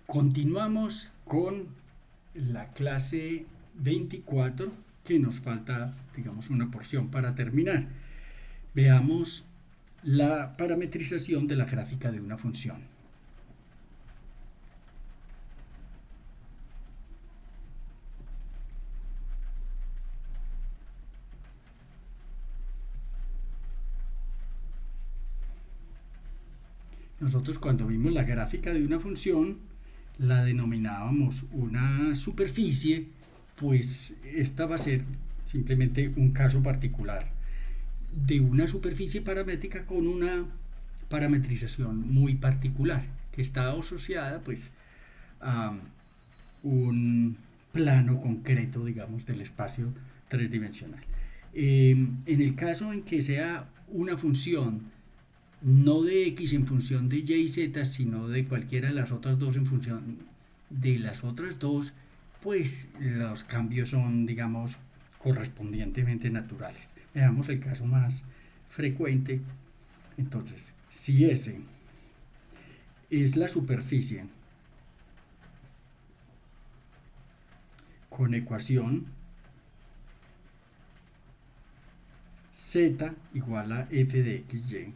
Continuamos con la clase 24, que nos falta, digamos, una porción para terminar. Veamos la parametrización de la gráfica de una función. Nosotros cuando vimos la gráfica de una función la denominábamos una superficie, pues esta va a ser simplemente un caso particular de una superficie paramétrica con una parametrización muy particular que está asociada pues a un plano concreto, digamos, del espacio tridimensional. En el caso en que sea una función no de x en función de y y z, sino de cualquiera de las otras dos en función de las otras dos, pues los cambios son, digamos, correspondientemente naturales. Veamos el caso más frecuente. Entonces, si S es la superficie con ecuación z igual a f de xy,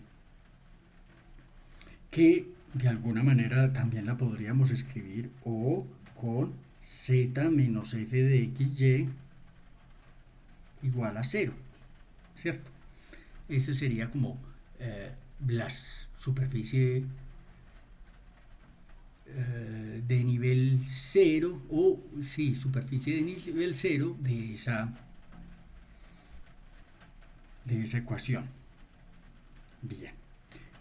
que de alguna manera también la podríamos escribir o con z menos f de xy igual a 0, ¿cierto? Eso sería como la superficie de nivel 0, o sí, superficie de nivel 0 de esa ecuación. Bien,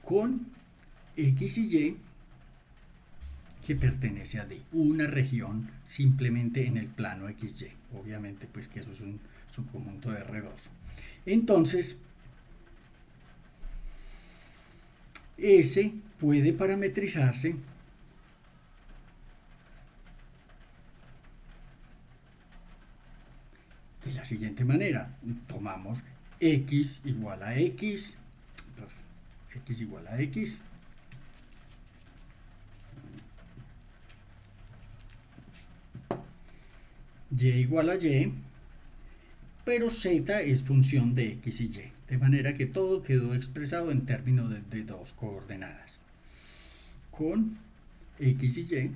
con x y y que pertenece a D, una región simplemente en el plano XY. Obviamente, pues que eso es un subconjunto de R2. Entonces, S puede parametrizarse de la siguiente manera. Tomamos x igual a x, x igual a x, y igual a y, pero z es función de x y y, de manera que todo quedó expresado en términos de dos coordenadas. Con x y y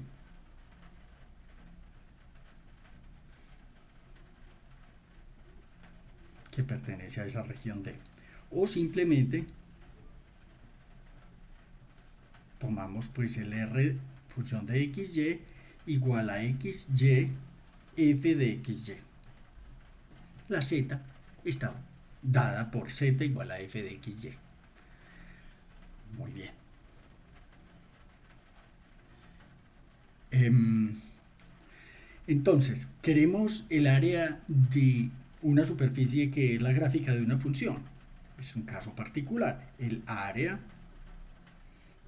que pertenece a esa región D. O simplemente tomamos pues el r función de xy igual a xy f de xy. La z está dada por z igual a f de xy. Muy bien. Entonces, queremos el área de una superficie que es la gráfica de una función. Es un caso particular. El área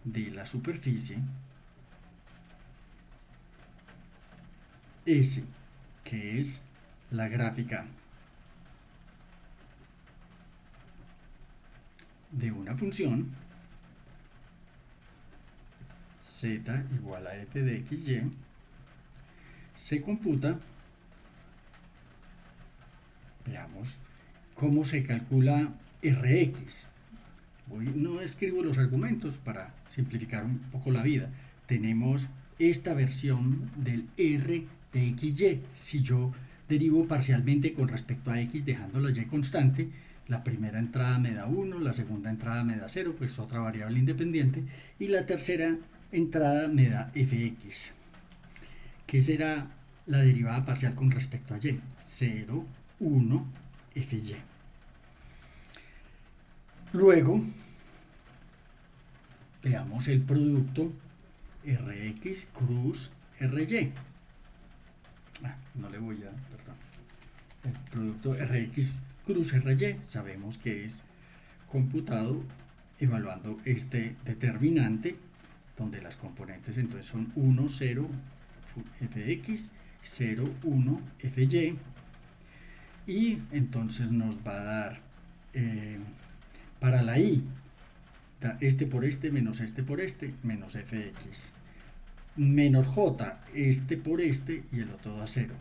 de la superficie S, que es la gráfica de una función z igual a f de xy, se computa. Veamos cómo se calcula Rx. Hoy no escribo los argumentos para simplificar un poco la vida. Tenemos esta versión del R de xy. Si yo derivo parcialmente con respecto a x dejando la y constante, la primera entrada me da 1, la segunda entrada me da 0, pues otra variable independiente, y la tercera entrada me da fx. ¿Qué será la derivada parcial con respecto a y? 0, 1, fy. Luego, veamos el producto Rx cruz Ry. No le voy a, perdón. El producto Rx cruz Ry sabemos que es computado evaluando este determinante, donde las componentes entonces son 1, 0, fx, 0, 1, fy, y entonces nos va a dar para la y, este por este menos este por este menos fx. menos j, este por este y el otro da 0.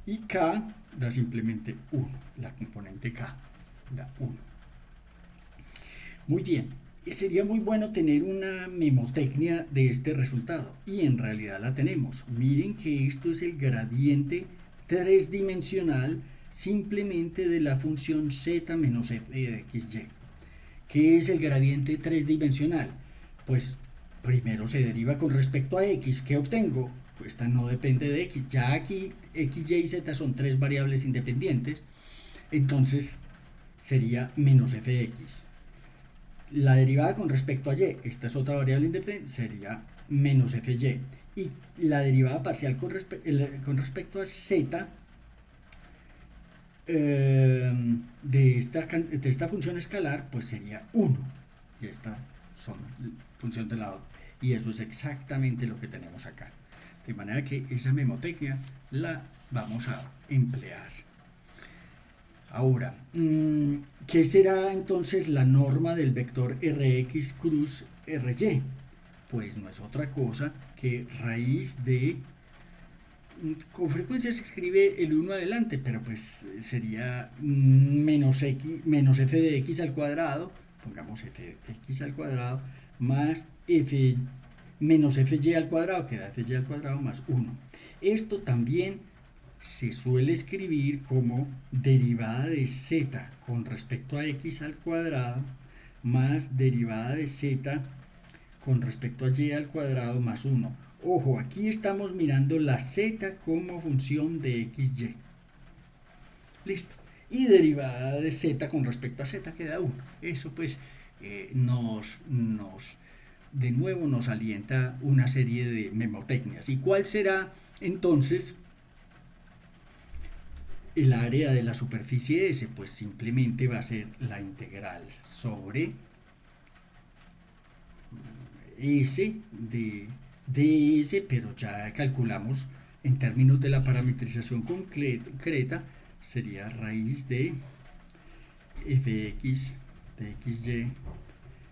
Y k da simplemente 1, la componente k da 1. Muy bien, sería muy bueno tener una memotecnia de este resultado, y en realidad la tenemos. Miren que esto es el gradiente tridimensional simplemente de la función z menos f de xy. ¿Qué es el gradiente tridimensional? Pues primero se deriva con respecto a x. ¿Qué obtengo? Pues esta no depende de x. Ya aquí x, y, z son tres variables independientes. Entonces sería menos f de x. La derivada con respecto a y, esta es otra variable independiente, sería menos fy. Y la derivada parcial con respecto a z de esta función escalar, pues sería 1. Y esta son función de lado. Y eso es exactamente lo que tenemos acá. De manera que esa memotecnia la vamos a emplear. Ahora, ¿qué será entonces la norma del vector Rx cruz Ry? Pues no es otra cosa que raíz de... Con frecuencia se escribe el 1 adelante, pero pues sería menos f de x al cuadrado, pongamos f de x al cuadrado, más f menos fy al cuadrado, que da fy al cuadrado más 1. Esto también se suele escribir como derivada de z con respecto a x al cuadrado más derivada de z con respecto a y al cuadrado más 1. Ojo, aquí estamos mirando la z como función de xy. Listo. Y derivada de z con respecto a z queda 1. Eso pues de nuevo nos alienta una serie de memotecnias. ¿Y cuál será entonces el área de la superficie S? Pues simplemente va a ser la integral sobre S de ds, pero ya calculamos en términos de la parametrización concreta, sería raíz de fx de xy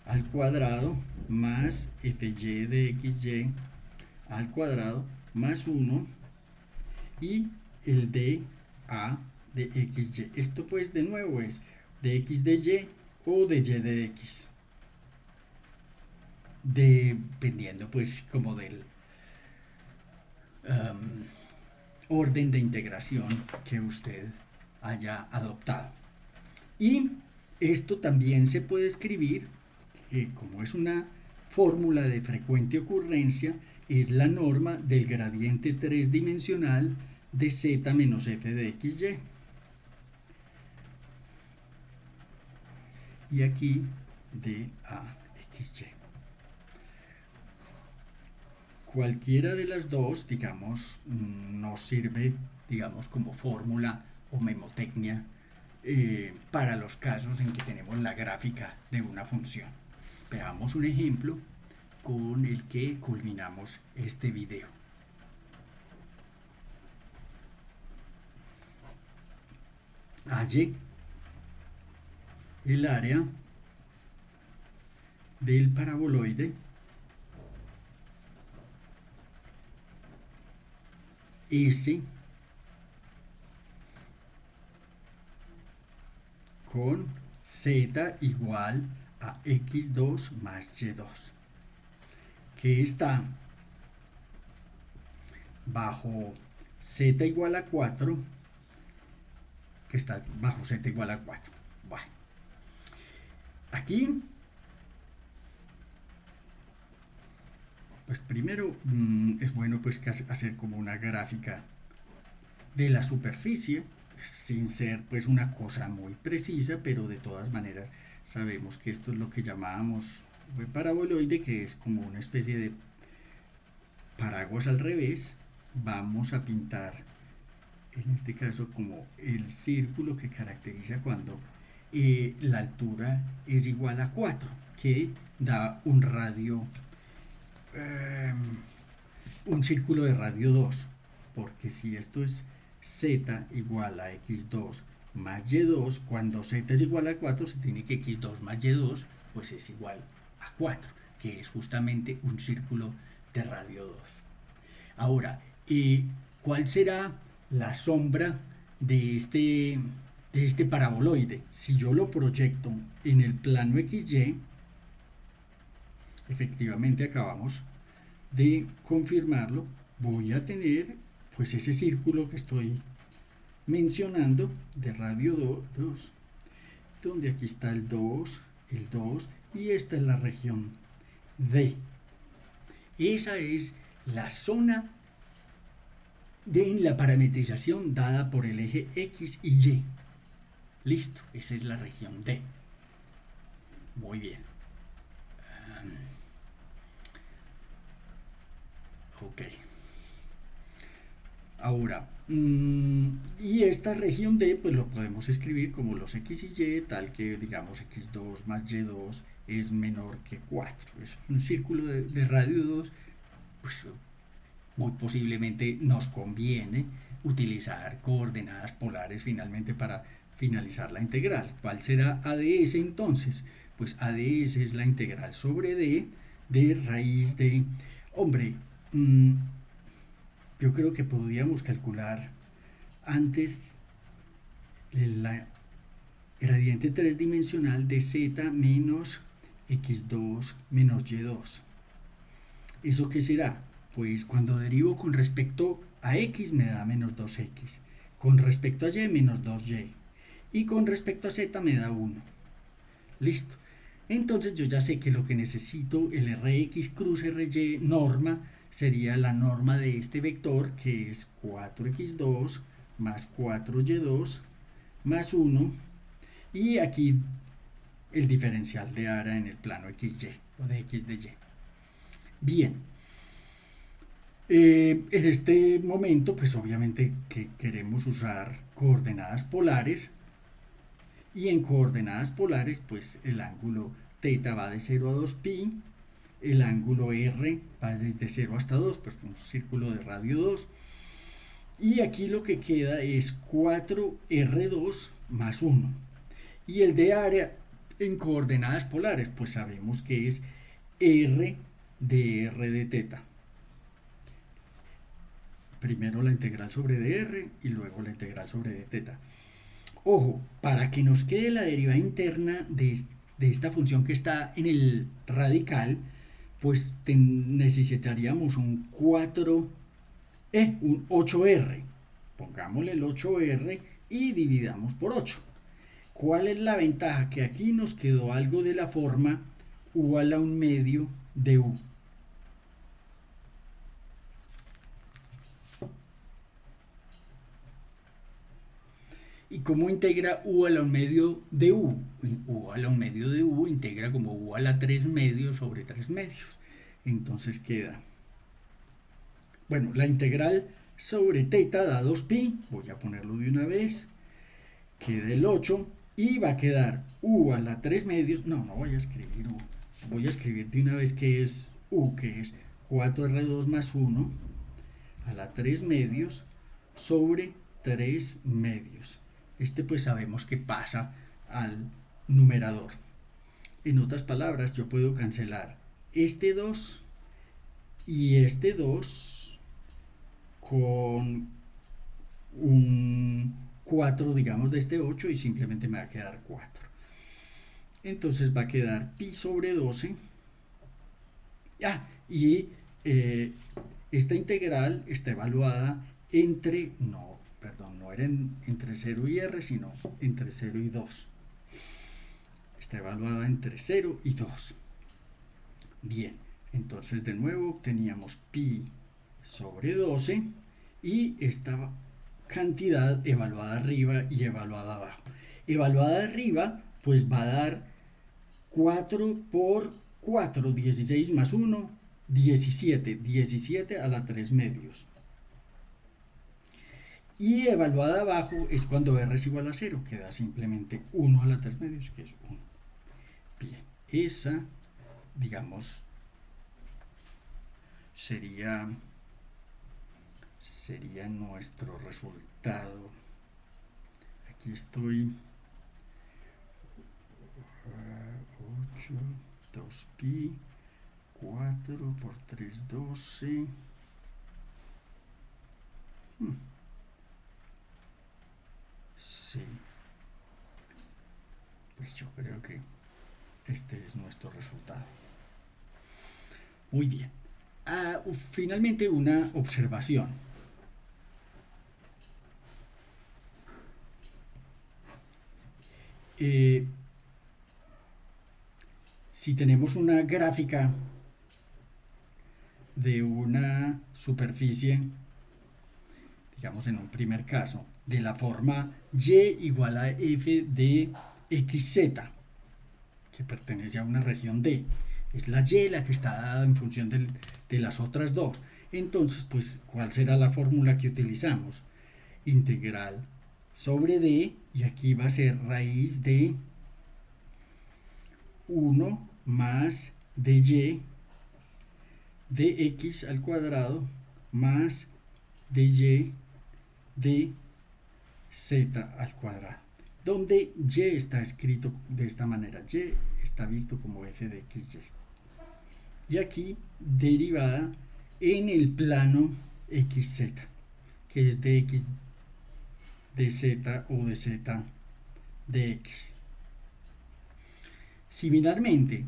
al cuadrado más fy de xy al cuadrado más 1 y el dA de xy. Esto pues de nuevo es de x de y o de y de x, dependiendo pues como del orden de integración que usted haya adoptado. Y esto también se puede escribir, que como es una fórmula de frecuente ocurrencia, es la norma del gradiente tridimensional de z menos f de xy. Y aquí de a xy. Cualquiera de las dos, digamos, nos sirve, digamos, como fórmula o memotecnia para los casos en que tenemos la gráfica de una función. Veamos un ejemplo con el que culminamos este video. Halle el área del paraboloide S con z igual a x2 más y2, que está bajo z igual a 4, que está bajo z igual a 4. Bueno, aquí, pues primero es bueno pues hacer como una gráfica de la superficie, sin ser pues una cosa muy precisa, pero de todas maneras sabemos que esto es lo que llamábamos paraboloide, que es como una especie de paraguas al revés. Vamos a pintar en este caso como el círculo que caracteriza cuando la altura es igual a 4, que da un radio, un círculo de radio 2, porque si esto es z igual a x2 más y2, cuando z es igual a 4, se tiene que x2 más y2 pues es igual a 4, que es justamente un círculo de radio 2. Ahora, ¿cuál será la sombra de este paraboloide? Si yo lo proyecto en el plano XY, efectivamente acabamos de confirmarlo, voy a tener pues ese círculo que estoy mencionando de radio 2, donde aquí está el 2, y esta es la región D. Esa es la zona en la parametrización dada por el eje X y Y. Listo, esa es la región D. Muy bien. Ok. Ahora, y esta región D, pues lo podemos escribir como los X y Y, tal que digamos X2 más Y2 es menor que 4. Es un círculo de radio 2, pues muy posiblemente nos conviene utilizar coordenadas polares finalmente para finalizar la integral. ¿Cuál será AdS entonces? Pues AdS es la integral sobre D de raíz de... Hombre, yo creo que podríamos calcular antes la gradiente tridimensional de z menos x2 menos y2. ¿Eso qué será? Pues cuando derivo con respecto a x me da menos 2x, con respecto a y menos 2y, y con respecto a z me da 1. Listo. Entonces yo ya sé que lo que necesito, el Rx cruz Ry norma, sería la norma de este vector, que es 4x2 más 4y2 más 1, y aquí el diferencial de Ara en el plano XY, o de X de Y. Bien, en este momento, pues obviamente que queremos usar coordenadas polares, y en coordenadas polares, pues el ángulo θ va de 0 a 2pi, el ángulo R va desde 0 hasta 2, pues un círculo de radio 2, y aquí lo que queda es 4R2 más 1, y el de área en coordenadas polares, pues sabemos que es R de R de θ. Primero la integral sobre dr y luego la integral sobre dθ. Ojo, para que nos quede la derivada interna de esta función que está en el radical, pues necesitaríamos un 8R. Pongámosle el 8R y dividamos por 8. ¿Cuál es la ventaja? Que aquí nos quedó algo de la forma u a la 1 medio de u. ¿Y cómo integra u a la 1 medio de u? U a la 1 medio de u integra como u a la 3 medios sobre 3 medios. Entonces queda, bueno, la integral sobre θ da 2pi, voy a ponerlo de una vez, queda el 8 y va a quedar u a la 3 medios, no voy a escribir u, voy a escribir de una vez que es u, que es 4R2 más 1 a la 3 medios sobre 3 medios. Este pues sabemos que pasa al numerador. En otras palabras, yo puedo cancelar este 2 y este 2 con un 4, digamos, de este 8 y simplemente me va a quedar 4. Entonces va a quedar pi sobre 12. Y esta integral está evaluada entre, no era entre 0 y r, sino entre 0 y 2. Está evaluada entre 0 y 2. Bien, entonces de nuevo obteníamos pi sobre 12 y esta cantidad evaluada arriba y evaluada abajo. Evaluada arriba, pues va a dar 4 por 4, 16 más 1, 17. 17 a la 3 medios. Y evaluada abajo es cuando r es igual a 0, queda simplemente 1 a la 3 medios, que es 1. Bien, esa, digamos, sería nuestro resultado. aquí estoy 8, 2pi, 4 por 3, 12. Sí, pues yo creo que este es nuestro resultado. Muy bien. Finalmente, una observación. Si tenemos una gráfica de una superficie, digamos en un primer caso, de la forma y igual a f de xz, que pertenece a una región D, es la y la que está dada en función de las otras dos. Entonces, pues, ¿cuál será la fórmula que utilizamos? Integral sobre D, y aquí va a ser raíz de 1 más dy de x al cuadrado más dy de z al cuadrado, donde y está escrito de esta manera, y está visto como f de xy, y aquí derivada en el plano xz, que es de x de z o de z de x. Similarmente,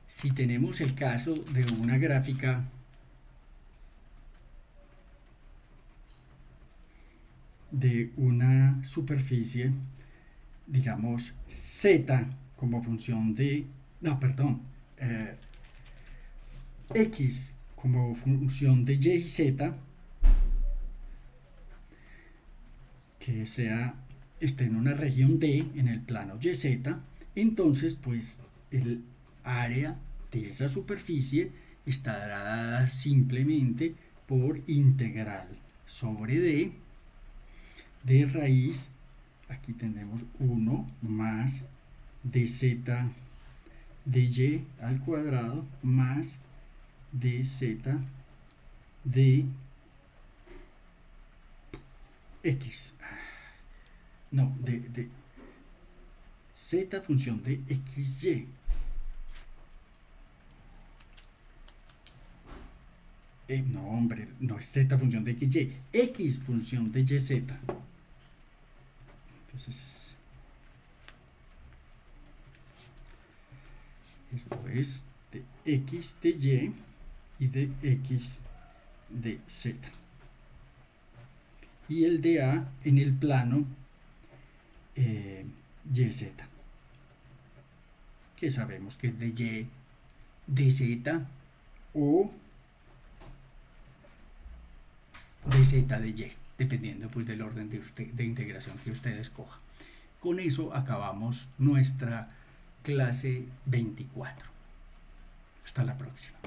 si tenemos el caso de una gráfica de una superficie, digamos z como función de, x como función de y y z, que esté en una región D en el plano YZ, entonces pues el área de esa superficie estará dada simplemente por integral sobre D de raíz, aquí tenemos 1 más dz de y al cuadrado más dz de x, no, de z función de xy, no hombre, no es z función de xy, x función de yz. Entonces esto es de x de y y de x de z, y el de a en el plano YZ, que sabemos que es de y de z o de z de y, dependiendo pues del orden de integración que usted escoja. Con eso acabamos nuestra clase 24. Hasta la próxima.